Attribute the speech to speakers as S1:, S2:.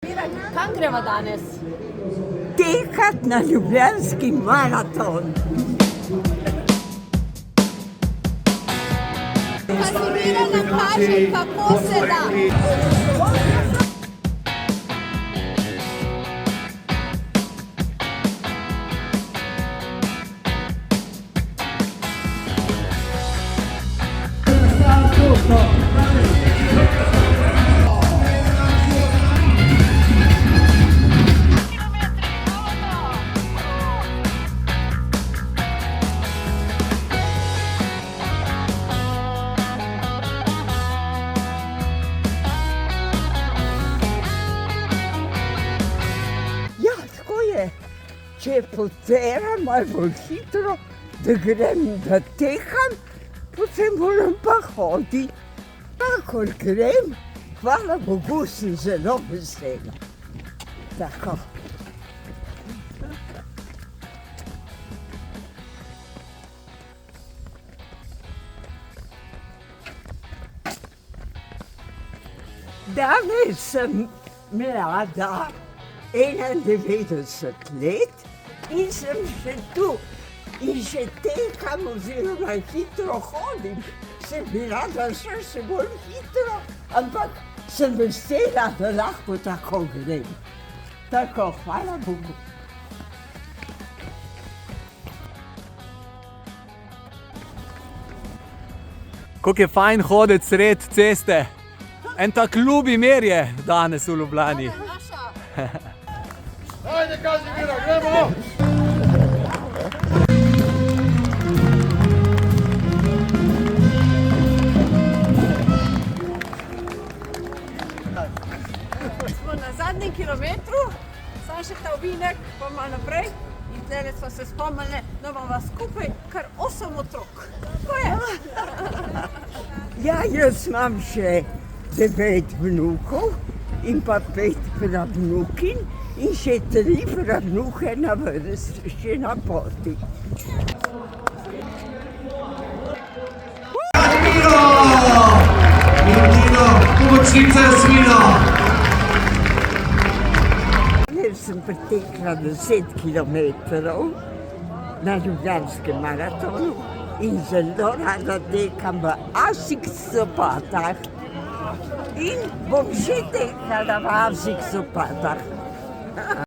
S1: Kam gremo danes?
S2: Tekat na Ljubljanski maraton.
S1: Kasimira nam kaže, kako se da.
S2: Ja, tako je. Če poteram malo bolj hitro, da grem, da tekam, potem moram pa hoditi. Takor grem, hvala Bogu, sem zelo vesela. Tako. Danes sem mlada, 91 let in sem še tu. In še tekam oziroma hitro hodim. Sem bila, da sem še bolj hitro, ampak sem vesela, da lahko tako grem. Tako, hvala Bogu.
S3: Kako je fajn hoditi sred ceste. En tak ljubi mer je danes v Ljubljani.
S4: Ajde, Kazimira, gremo!
S1: Smo na zadnjem kilometru, samo še ta ovinek, pa malo naprej. In zdaj smo se spomnili, da imamo skupaj kar 8 otrok. Tako je.
S2: Ja, jaz imam še 9 vnukov in pa 5 pravnukin in še 3 pravnuke na vrsti, še na poti.
S4: Pomočnica Jasmina!
S2: Jaz sem pretekla 10 kilometrov na Ljubljanskem maratonu in zelo rada tekam v Asics copatah. In bom še tekala v Asics copatah.